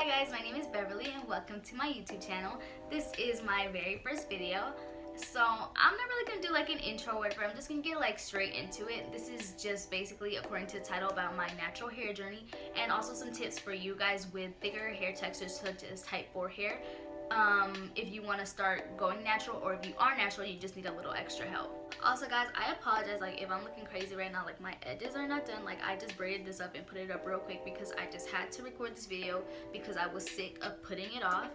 Hi guys, my name is Beverly and welcome to my YouTube channel. This is my very first video. So I'm not really gonna do like an intro or whatever. I'm just gonna get like straight into it. This is just basically according to the title about my natural hair journey and also some tips for you guys with thicker hair textures such as type 4 hair. If you want to start going natural, or if you are natural you just need a little extra help. Also guys, I apologize like if I'm looking crazy right now, like my edges are not done. Like I just braided this up and put it up real quick because I just had to record this video because I was sick of putting it off.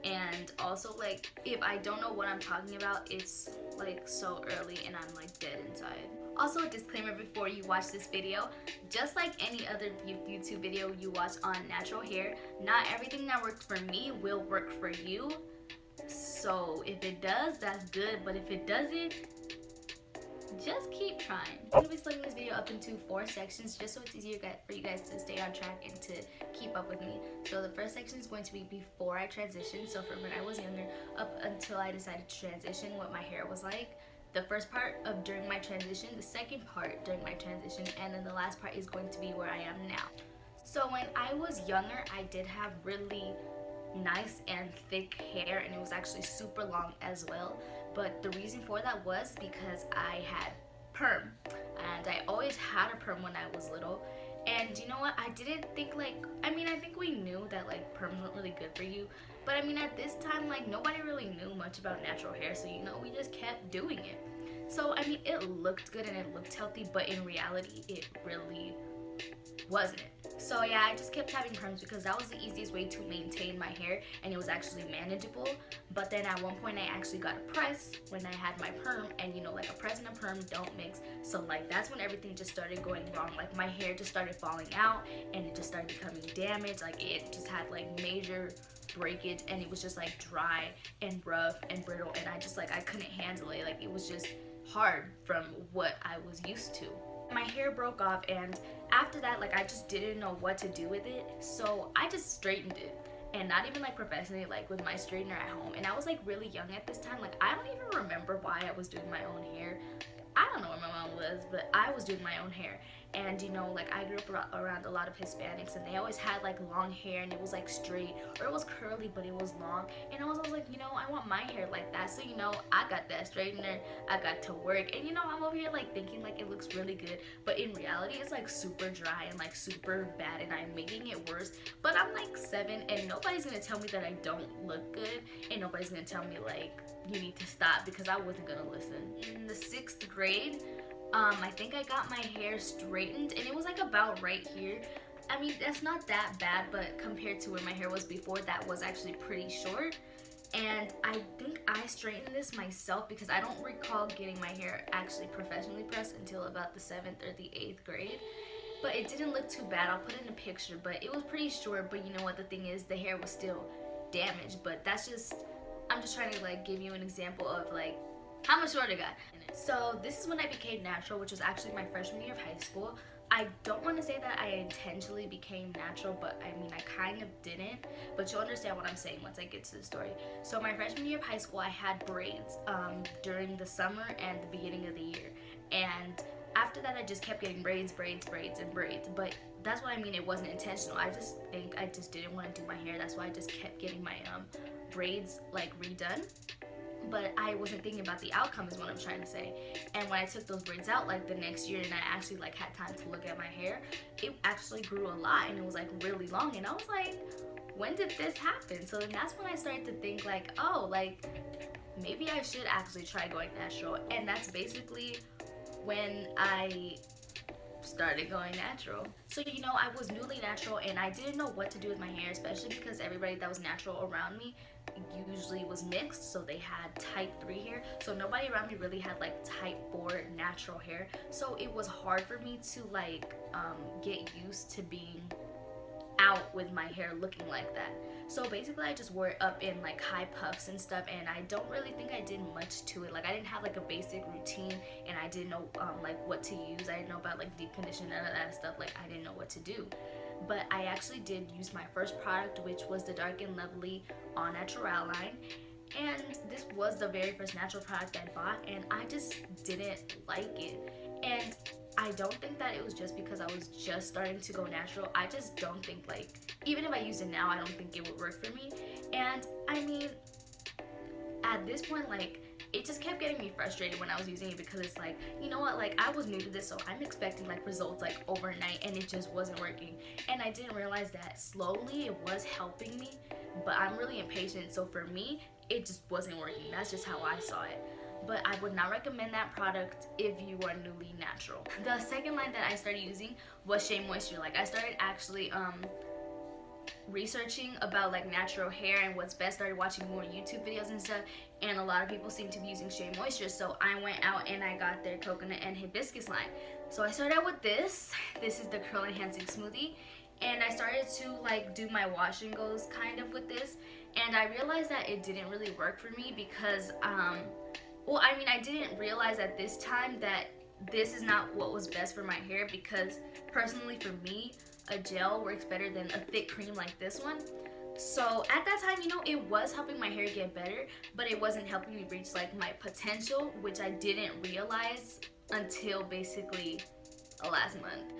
And also like if I don't know what I'm talking about, it's like so early and I'm like dead inside. Also a disclaimer before you watch this video, just like any other YouTube video you watch on natural hair, not everything that works for me will work for you. So if it does, that's good, but if it doesn't, just keep trying. I'm going to be splitting this video up into 4 sections just so it's easier for you guys to stay on track and to keep up with me. So the first section is going to be before I transitioned, so from when I was younger up until I decided to transition, what my hair was like. The first part of during my transition, the second part during my transition, and then the last part is going to be where I am now. So when I was younger, I did have really nice and thick hair, and it was actually super long as well. But the reason for that was because I had perm, and I always had a perm when I was little. And you know what, I didn't think like, I think we knew that like perms weren't really good for you, but at this time like nobody really knew much about natural hair, so we just kept doing it. So it looked good and it looked healthy, but in reality it really wasn't. So yeah, I just kept having perms because that was the easiest way to maintain my hair and it was actually manageable. But then at one point I actually got a press when I had my perm, and like a press and a perm don't mix, so like that's when everything just started going wrong. Like my hair just started falling out and it just started becoming damaged. Like it just had like major breakage and it was just like dry and rough and brittle, and I couldn't handle it. Like it was just hard from what I was used to. My hair broke off, and after that like I just didn't know what to do with it, so I just straightened it, and not even like professionally, like with my straightener at home. And I was like really young at this time. Like I don't even remember why I was doing my own hair. I don't know where my mom was, but I was doing my own hair. And like I grew up around a lot of Hispanics, and they always had like long hair and it was like straight, or it was curly but it was long. And I was always like, I want my hair like that. So I got that straightener, I got to work, and I'm over here like thinking like it looks really good, but in reality it's like super dry and like super bad, and I'm making it worse. But I'm like 7 and nobody's gonna tell me that I don't look good, and nobody's gonna tell me like you need to stop, because I wasn't gonna listen. In the 6th grade, I think I got my hair straightened, and it was like about right here. That's not that bad, but compared to where my hair was before, that was actually pretty short. And I think I straightened this myself because I don't recall getting my hair actually professionally pressed until about the 7th or the 8th grade. But it didn't look too bad. I'll put in a picture, but it was pretty short. But you know what, the thing is, the hair was still damaged. But I'm just trying to like give you an example of like how much shorter it got. So this is when I became natural, which was actually my freshman year of high school. I don't want to say that I intentionally became natural, but I kind of didn't. But you'll understand what I'm saying once I get to the story. So my freshman year of high school, I had braids during the summer and the beginning of the year. And after that, I just kept getting braids. But that's what it wasn't intentional. I just think I just didn't want to do my hair. That's why I just kept getting my braids like redone. But I wasn't thinking about the outcome is what I'm trying to say. And when I took those braids out like the next year and I actually like had time to look at my hair, it actually grew a lot and it was like really long, and I was like, when did this happen? So then that's when I started to think like, oh, like maybe I should actually try going natural. And that's basically when I started going natural. So I was newly natural and I didn't know what to do with my hair, especially because everybody that was natural around me usually was mixed, so they had type 3 hair. So nobody around me really had like type 4 natural hair, so it was hard for me to like get used to being out with my hair looking like that. So basically I just wore it up in like high puffs and stuff, and I don't really think I did much to it. Like I didn't have like a basic routine, and I didn't know like what to use. I didn't know about like deep condition, none of that stuff. Like I didn't know what to do. But I actually did use my first product, which was the Dark and Lovely All Natural line. And this was the very first natural product I bought, and I just didn't like it. And I don't think that it was just because I was just starting to go natural. I just don't think, like, even if I use it now, I don't think it would work for me. And I mean, at this point, like, it just kept getting me frustrated when I was using it, because it's like, you know what, like, I was new to this, so I'm expecting like results like overnight, and it just wasn't working. And I didn't realize that slowly it was helping me, but I'm really impatient, so for me it just wasn't working. That's just how I saw it. But I would not recommend that product if you are newly natural. The second line that I started using was Shea Moisture. Like, I started actually researching about like natural hair and what's best, started watching more YouTube videos and stuff, and a lot of people seem to be using Shea Moisture, so I went out and I got their coconut and hibiscus line. So I started out with this is the curl enhancing smoothie, and I started to like do my wash and goes kind of with this, and I realized that it didn't really work for me because well, I mean, I didn't realize at this time that this is not what was best for my hair, because personally for me, a gel works better than a thick cream like this one. So at that time, you know, it was helping my hair get better, but it wasn't helping me reach like my potential, which I didn't realize until basically last month.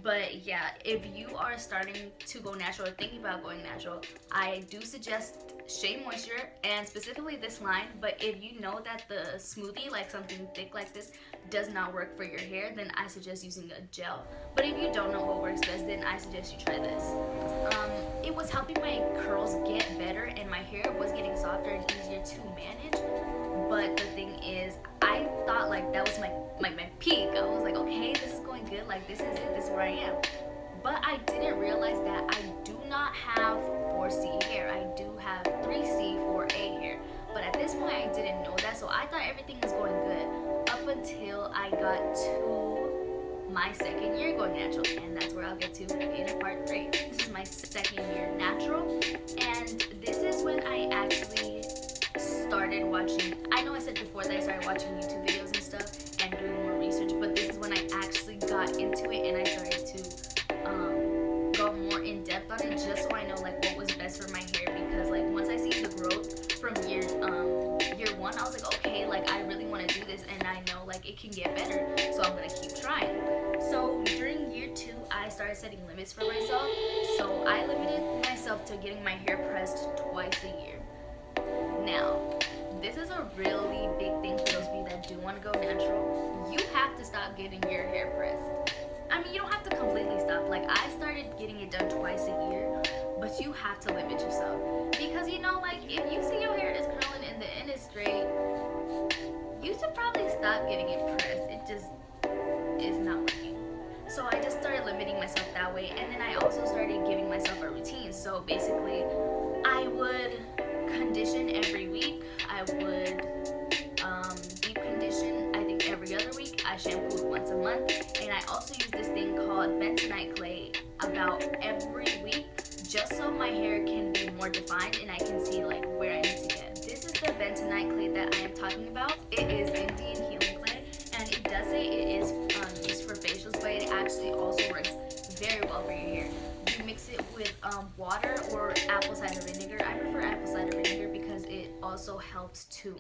But yeah, if you are starting to go natural or thinking about going natural, I do suggest Shea Moisture, and specifically this line. But if you know that the smoothie, like something thick like this, does not work for your hair, then I suggest using a gel. But if you don't know what works best, then I suggest you try this. It was helping my curls get better, and my hair was getting softer and easier to manage. But the thing is, I thought like that was my peak. I was like, okay, this is going good, like this is it, this is where I am. But I didn't realize that I do not have 4C hair. I do have 3C 4A hair. But at this point, I didn't know that, so I thought everything was going good up until I got to my second year going natural, and that's where I'll get to in part 3. This is my second year natural, and this is when I actually started watching. I know I said before that I started watching YouTube videos and stuff and doing more research, but this is when I actually got into it, and I started to go more in depth on it, just so I know like what was best for my hair. Because like once I see the growth from year 1, I was like, okay, like I really want to do this, and I know like it can get better, so I'm gonna keep trying. So during year 2, I started setting limits for myself. So I limited myself to getting my hair pressed twice a year. Now, this is a really big thing for those of you that do want to go natural. You have to stop getting your hair pressed. I mean, you don't have to completely stop. Like, I started getting it done twice a year, but you have to limit yourself. Because, you know, like, if you see your hair is curling and the end is straight, you should probably stop getting it pressed. It just is not working. So I just started limiting myself that way, and then I also started giving myself a routine. So basically, I would condition every week. I would deep condition, I think, every other week. I shampooed once a month, and I also use this thing called bentonite clay about every week, just so my hair can be more defined and I can see like where I need to get. This is the bentonite clay that I am talking about. It is Indian healing clay, and it does say it is used for facials, but it actually also works very well for your hair. You mix it with water or apple cider vinegar. I prefer apple cider vinegar because it also helps to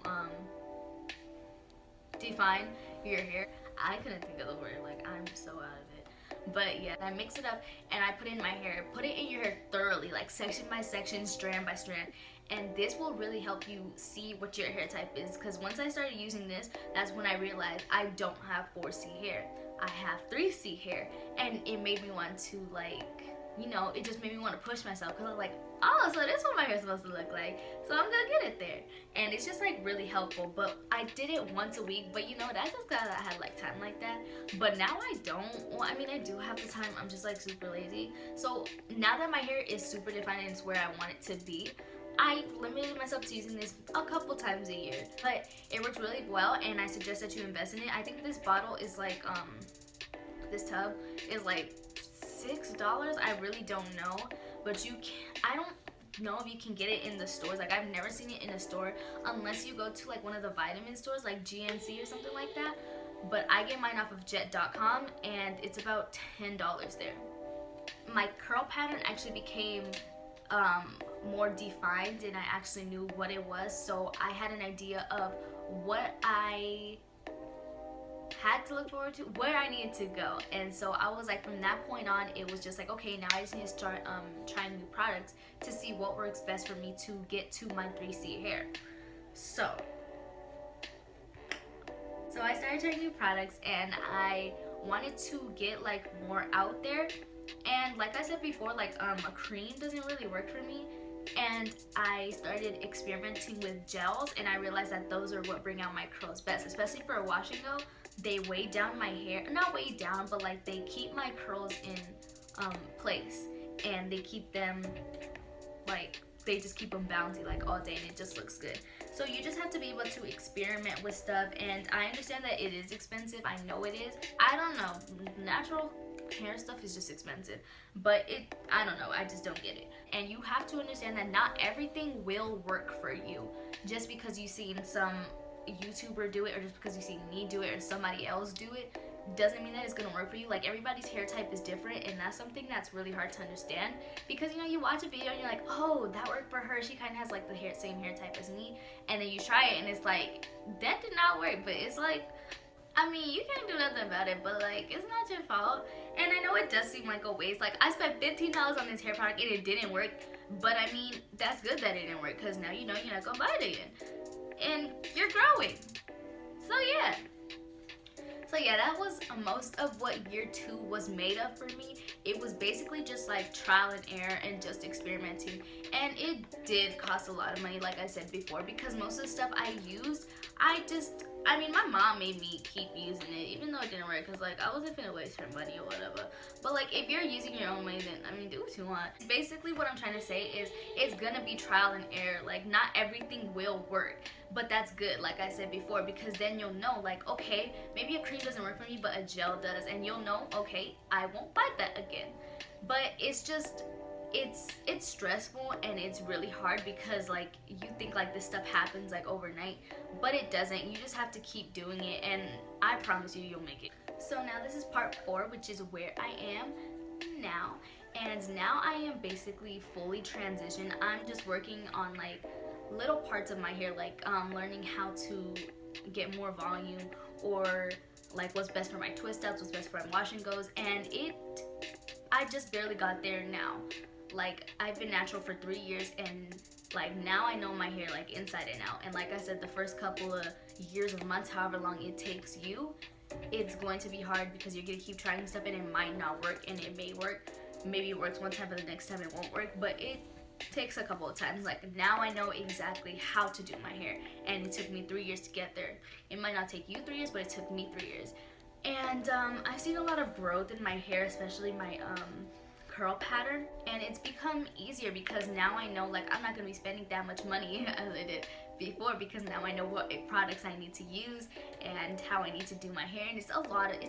define your hair. I couldn't think of the word, like I'm so out of it. But yeah, I mix it up and I put it in my hair. Put it in your hair thoroughly, like section by section, strand by strand. And this will really help you see what your hair type is, because once I started using this, that's when I realized I don't have 4C hair. I have 3C hair, and it made me want to, like, you know, it just made me want to push myself, because I was like, oh, so this is what my hair is supposed to look like, so I'm gonna get it there. And it's just like really helpful. But I did it once a week, but you know, that's just because I had like time like that. But now I don't. Well, I mean, I do have the time, I'm just like super lazy. So now that my hair is super defined and it's where I want it to be, I limited myself to using this a couple times a year, but it works really well, and I suggest that you invest in it. I think this bottle is like this tub is like $6. I really don't know, but you can. I don't know if you can get it in the stores. Like, I've never seen it in a store unless you go to like one of the vitamin stores, like GNC or something like that. But I get mine off of jet.com, and it's about $10 there. My curl pattern actually became more defined, and I actually knew what it was, so I had an idea of what I had to look forward to, where I needed to go. And so I was like, from that point on, it was just like, okay, now I just need to start trying new products to see what works best for me to get to my 3C hair. So I started trying new products, and I wanted to get like more out there. And like I said before, like a cream doesn't really work for me. And I started experimenting with gels, and I realized that those are what bring out my curls best, especially for a wash and go. They weigh down my hair, not weigh down, but like they keep my curls in place, and they keep them like, they just keep them bouncy like all day, and it just looks good. So you just have to be able to experiment with stuff, and I understand that it is expensive. I know it is. I don't know, natural hair stuff is just expensive, but I don't know, I just don't get it. And you have to understand that not everything will work for you. Just because you've seen some YouTuber do it, or just because you see me do it or somebody else do it, doesn't mean that it's gonna work for you. Like, everybody's hair type is different, and that's something that's really hard to understand, because you know, you watch a video and you're like, oh, that worked for her, she kind of has like the same hair type as me, and then you try it and it's like, that did not work. But it's like, I mean, you can't do nothing about it, but like, it's not your fault. And I know it does seem like a waste. Like, I spent $15 on this hair product and it didn't work, but I mean, that's good that it didn't work, because now you know you're not gonna buy it again, and you're growing. So yeah, that was most of what year 2 was made of for me. It was basically just like trial and error and just experimenting, and it did cost a lot of money, like I said before, because most of the stuff I used, I mean, my mom made me keep using it, even though it didn't work, because like, I wasn't gonna waste her money or whatever. But like, if you're using your own money, then I mean, do what you want. Basically what I'm trying to say is, it's gonna be trial and error. Like, not everything will work, but that's good, like I said before, because then you'll know, like, okay, maybe a cream doesn't work for me, but a gel does, and you'll know, okay, I won't buy that again. But it's just, it's stressful, and it's really hard, because like, you think like this stuff happens like overnight, but it doesn't. You just have to keep doing it, and I promise you'll make it. So now this is part 4, which is where I am now. And now I am basically fully transitioned. I'm just working on like little parts of my hair, like learning how to get more volume, or like what's best for my twist outs, what's best for my wash and goes, and I just barely got there now. Like, I've been natural for 3 years, and like, now I know my hair like inside and out. And like I said, the first couple of years or months, however long it takes you, it's going to be hard, because you're gonna keep trying stuff and it might not work, and it may work. Maybe it works one time, but the next time it won't work. But it takes a couple of times. Like, now I know exactly how to do my hair, and it took me 3 years to get there. It might not take you 3 years, but it took me 3 years. And I've seen a lot of growth in my hair, especially my curl pattern, and it's become easier, because now I know, like, I'm not gonna be spending that much money as I did before, because now I know what products I need to use and how I need to do my hair, and it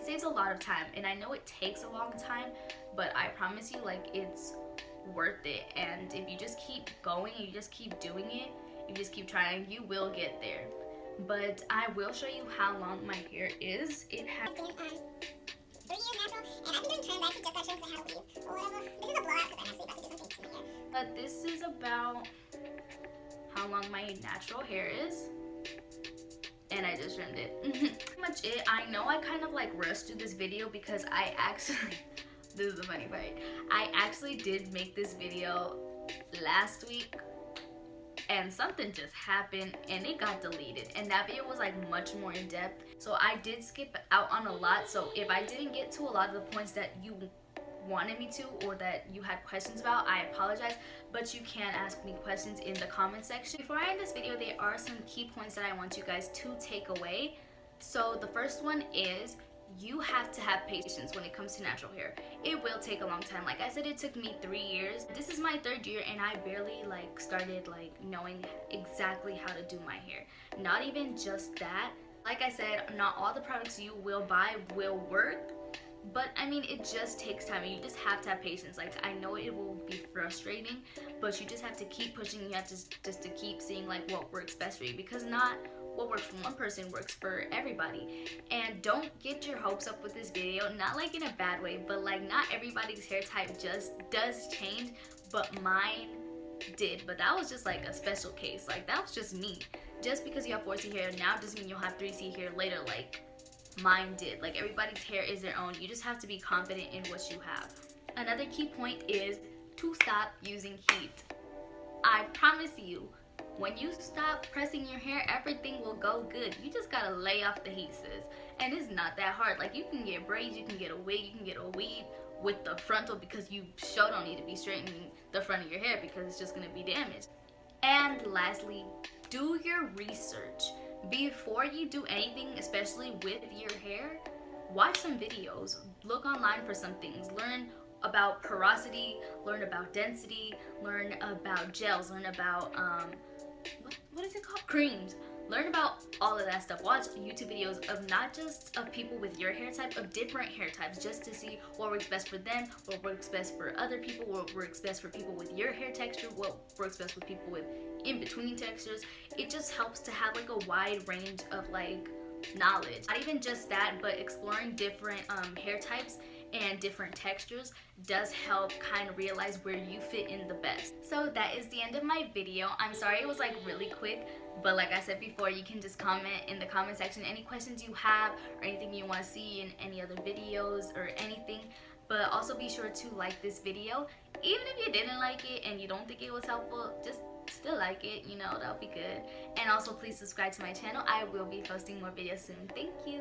saves a lot of time. And I know it takes a long time, but I promise you, like, it's worth it. And if you just keep going and you just keep doing it, you just keep trying, you will get there. But I will show you how long my hair is. It has 3 years natural, and I've been doing trends. I actually just got trimmed because I had a weave or whatever. This is a blowout, because I'm actually about to do something to my hair. But this is about how long my natural hair is, and I just trimmed it. Pretty much it. I know I kind of like rushed through this video, because I actually this is the funny part, I actually did make this video last week, and something just happened and it got deleted, and that video was like much more in depth, so I did skip out on a lot. So if I didn't get to a lot of the points that you wanted me to, or that you had questions about, I apologize, but you can ask me questions in the comment section. Before I end this video, there are some key points that I want you guys to take away. So the first one is, you have to have patience when it comes to natural hair. It will take a long time. Like I said, it took me 3 years. This is my 3rd year, and I barely like started like knowing exactly how to do my hair. Not even just that. Like I said, not all the products you will buy will work, but I mean, it just takes time, and you just have to have patience. Like, I know it will be frustrating, but you just have to keep pushing. You have to just to keep seeing like what works best for you, because not what works for one person works for everybody. And don't get your hopes up with this video, not like in a bad way, but like, not everybody's hair type just does change, but mine did. But that was just like a special case. Like, that was just me. Just because you have 4C hair now doesn't mean you'll have 3C hair later. Like, mine did. Like, everybody's hair is their own. You just have to be confident in what you have. Another key point is to stop using heat. I promise you, when you stop pressing your hair, everything will go good. You just gotta lay off the heat, sis. And it's not that hard. Like, you can get braids, you can get a wig, you can get a weave with the frontal, because you sure don't need to be straightening the front of your hair because it's just gonna be damaged. And lastly, do your research. Before you do anything, especially with your hair, watch some videos, look online for some things, learn about porosity, learn about density, learn about gels, learn about what is it called? Creams. Learn about all of that stuff. Watch YouTube videos of not just of people with your hair type, of different hair types, just to see what works best for them, what works best for other people, what works best for people with your hair texture, what works best with people with in-between textures. It just helps to have like a wide range of like knowledge. Not even just that, but exploring different hair types and different textures does help kind of realize where you fit in the best. So that is the end of my video. I'm sorry it was like really quick, but like I said before, you can just comment in the comment section any questions you have or anything you want to see in any other videos or anything. But also be sure to like this video. Even if you didn't like it and you don't think it was helpful, just still like it, you know, that'll be good. And also please subscribe to my channel. I will be posting more videos soon. Thank you.